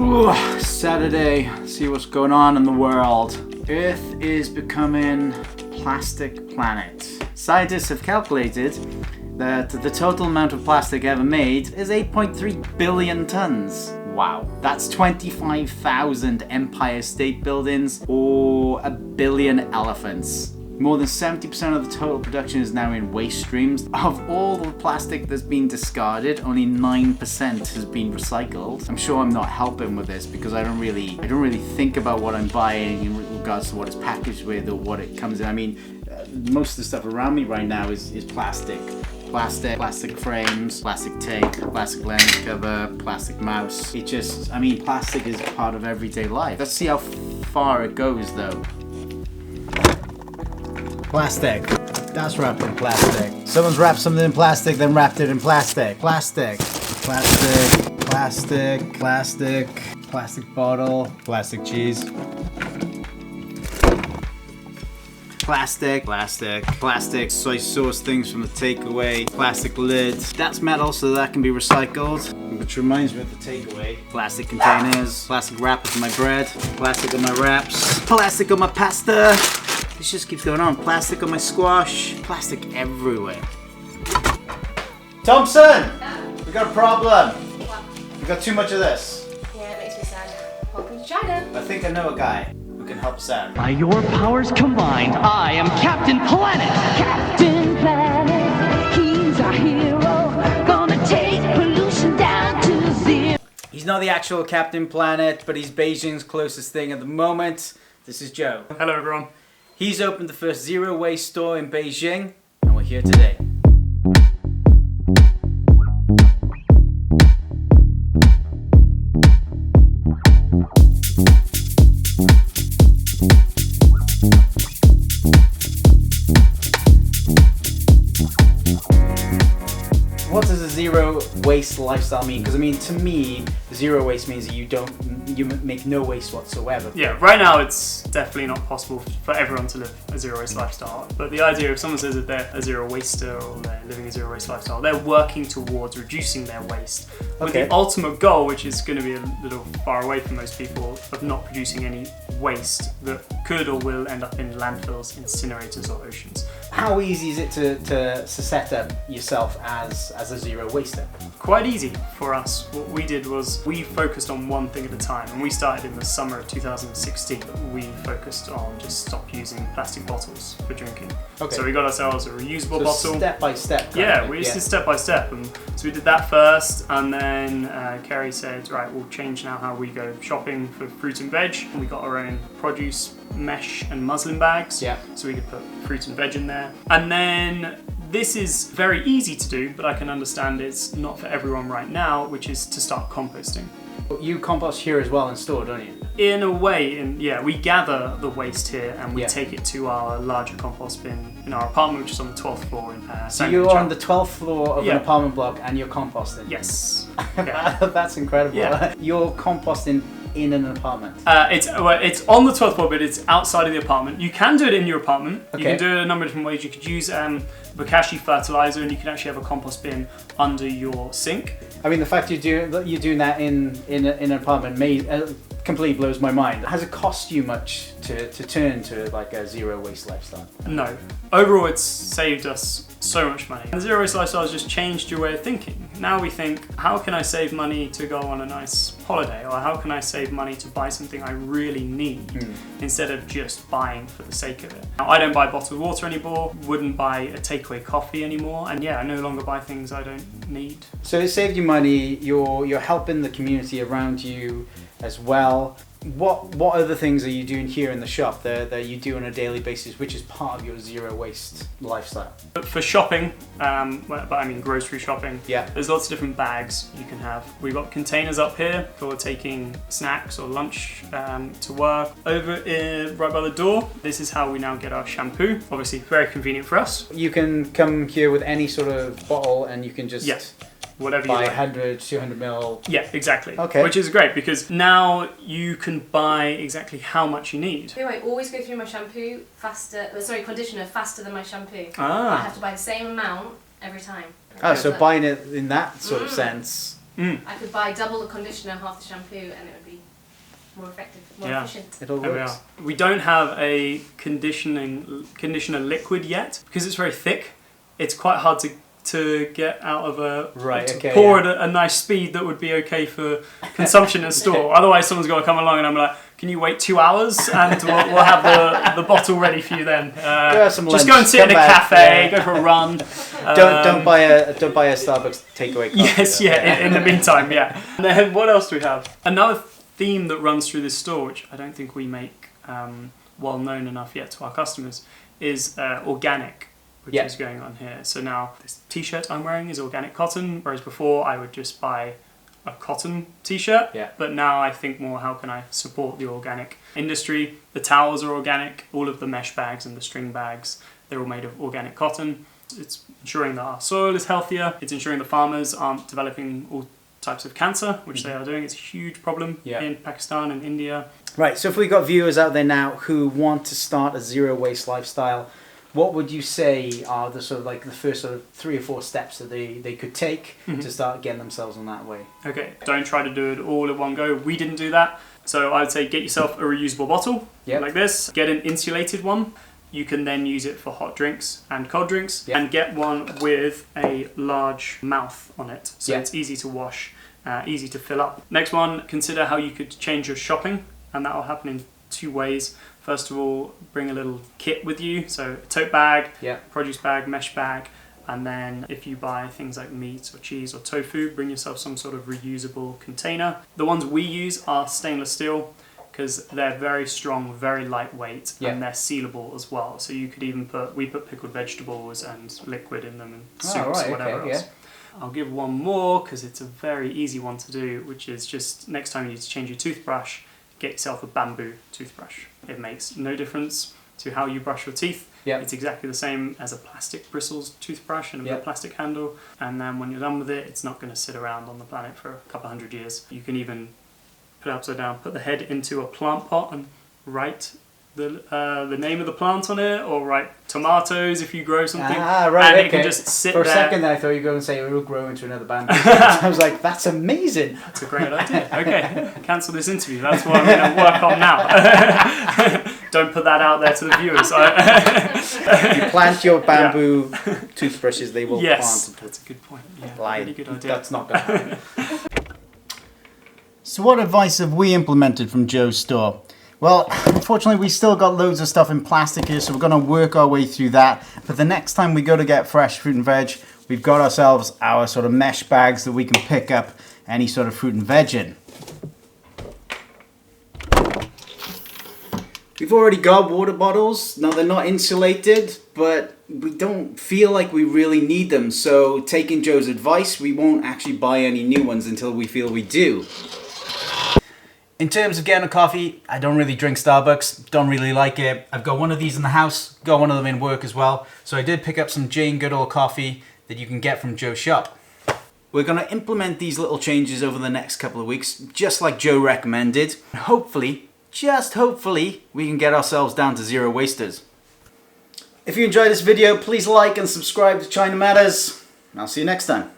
Ooh, Saturday, see what's going on in the world. Earth is becoming plastic planet. Scientists have calculated that the total amount of plastic ever made is 8.3 billion tons. Wow, that's 25,000 Empire State Buildings or a billion elephants. More than 70% of the total production is now in waste streams. Of all the plastic that's been discarded, only 9% has been recycled. I'm sure I'm not helping with this because I don't really think about what I'm buying in regards to what it's packaged with or what it comes in. I mean, most of the stuff around me right now is plastic. Plastic frames, plastic tape, plastic lens cover, plastic mouse. Plastic is part of everyday life. Let's see how far it goes though. Plastic. That's wrapped in plastic. Someone's wrapped something in plastic, then wrapped it in plastic. Plastic bottle, plastic cheese. Plastic soy sauce things from the takeaway, plastic lids. That's metal, so that can be recycled. Which reminds me of the takeaway. Plastic containers, plastic wrappers on my bread, plastic on my wraps, plastic on my pasta. This just keeps going on. Plastic on my squash, plastic everywhere. Thompson! Yeah. We got a problem. What? We got too much of this. Yeah, it makes me sad. Welcome to China. I think I know a guy who can help us out. By your powers combined, I am Captain Planet! Captain Planet, he's our hero, gonna take pollution down to zero. He's not the actual Captain Planet, but he's Beijing's closest thing at the moment. This is Joe. Hello everyone. He's opened the first zero waste store in Beijing, and we're here today. What does a zero waste lifestyle mean? Because to me, zero waste means that you make no waste whatsoever. Yeah, right now it's definitely not possible for everyone to live a zero waste lifestyle. But the idea, if someone says that they're a zero waster or they're living a zero waste lifestyle, they're working towards reducing their waste. With the ultimate goal, which is going to be a little far away from most people, of not producing any waste that could or will end up in landfills, incinerators or oceans. How easy is it to set up yourself as a zero waster? Quite easy for us. What we did was we focused on one thing at a time, and we started in the summer of 2016. We focused on just stop using plastic bottles for drinking. Okay. So we got ourselves a reusable bottle. Step by step. Yeah, we just did step by step, and so we did that first, and then Kerry said, right, we'll change now how we go shopping for fruit and veg. And we got our own produce mesh and muslin bags, so we could put fruit and veg in there. And then this is very easy to do, but I can understand it's not for everyone right now, which is to start composting. You compost here as well in store, don't you? In a way, we gather the waste here and we take it to our larger compost bin in our apartment, which is on the 12th floor in So you're on the 12th floor of an apartment block and you're composting? Yes. That's incredible. Yeah. You're composting in an apartment? It's on the 12th floor, but it's outside of the apartment. You can do it in your apartment. Okay. You can do it a number of different ways. You could use bokashi fertilizer, and you can actually have a compost bin under your sink. The fact you're doing that in an apartment completely blows my mind. Has it cost you much to turn to like a zero waste lifestyle? No. Overall, it's saved us so much money. The zero waste lifestyle has just changed your way of thinking. Now we think, how can I save money to go on a nice holiday? Or how can I save money to buy something I really need instead of just buying for the sake of it? Now, I don't buy bottled water anymore, wouldn't buy a takeaway coffee anymore, and I no longer buy things I don't need. So it saved you money, you're helping the community around you as well. What other things are you doing here in the shop that you do on a daily basis, which is part of your zero waste lifestyle? But for shopping, grocery shopping, there's lots of different bags you can have. We've got containers up here for taking snacks or lunch to work. Over right by the door, this is how we now get our shampoo. Obviously very convenient for us. You can come here with any sort of bottle and you can just whatever buy you like. 100, 200 mil. Yeah, exactly. Okay. Which is great because now you can buy exactly how much you need. I always go through my conditioner faster than my shampoo. Ah. I have to buy the same amount every time. So buying it in that sort of sense I could buy double the conditioner, half the shampoo, and it would be more effective, more efficient. It all There we works. are. We don't have a conditioner liquid yet because it's very thick. It's quite hard to get out of a pour at a nice speed that would be okay for consumption in a store. Otherwise, someone's got to come along and I'm like, can you wait 2 hours and we'll have the bottle ready for you then. Just go and sit in a cafe, go for a run. Don't buy a Starbucks takeaway coffee. Yes, in the meantime, yeah. And then what else do we have? Another theme that runs through this store, which I don't think we make well known enough yet to our customers, is organic, which is going on here. So now this t-shirt I'm wearing is organic cotton, whereas before I would just buy a cotton t-shirt. Yeah. But now I think more, how can I support the organic industry? The towels are organic, all of the mesh bags and the string bags, they're all made of organic cotton. It's ensuring that our soil is healthier. It's ensuring the farmers aren't developing all types of cancer, which they are doing. It's a huge problem in Pakistan and India. Right, so if we've got viewers out there now who want to start a zero waste lifestyle, what would you say are the sort of like the first sort of 3 or 4 steps that they could take to start getting themselves on that way? Okay, don't try to do it all at one go. We didn't do that. So I would say get yourself a reusable bottle like this. Get an insulated one. You can then use it for hot drinks and cold drinks, and get one with a large mouth on it. So it's easy to wash, easy to fill up. Next one, consider how you could change your shopping, and that will happen in 2 ways. First of all, bring a little kit with you, so a tote bag, produce bag, mesh bag, and then if you buy things like meat or cheese or tofu, bring yourself some sort of reusable container. The ones we use are stainless steel because they're very strong, very lightweight, and they're sealable as well. So you could even we put pickled vegetables and liquid in them and soups or whatever else. I'll give one more because it's a very easy one to do, which is just next time you need to change your toothbrush, get yourself a bamboo toothbrush. It makes no difference to how you brush your teeth. It's exactly the same as a plastic bristles toothbrush and a plastic handle. And then when you're done with it, it's not going to sit around on the planet for a couple hundred years. You can even put it upside down, put the head into a plant pot and write the name of the plant on it, or write tomatoes if you grow something. And it can just sit there. For a second there, I thought you were going to say it will grow into another bamboo. I was like, that's amazing. That's a great idea. Okay, cancel this interview. That's what I'm going to work on now. Don't put that out there to the viewers. If you plant your bamboo toothbrushes, they will plant. That's a good point. Really good idea. That's not going to happen. So what advice have we implemented from Joe's store? Well, unfortunately, we still got loads of stuff in plastic here, so we're going to work our way through that. But the next time we go to get fresh fruit and veg, we've got ourselves our sort of mesh bags that we can pick up any sort of fruit and veg in. We've already got water bottles. Now, they're not insulated, but we don't feel like we really need them. So, taking Joe's advice, we won't actually buy any new ones until we feel we do. In terms of getting a coffee, I don't really drink Starbucks, don't really like it. I've got one of these in the house, got one of them in work as well. So I did pick up some Jane Goodall coffee that you can get from Joe's shop. We're going to implement these little changes over the next couple of weeks, just like Joe recommended. Hopefully, just hopefully, we can get ourselves down to zero wasters. If you enjoyed this video, please like and subscribe to China Matters. I'll see you next time.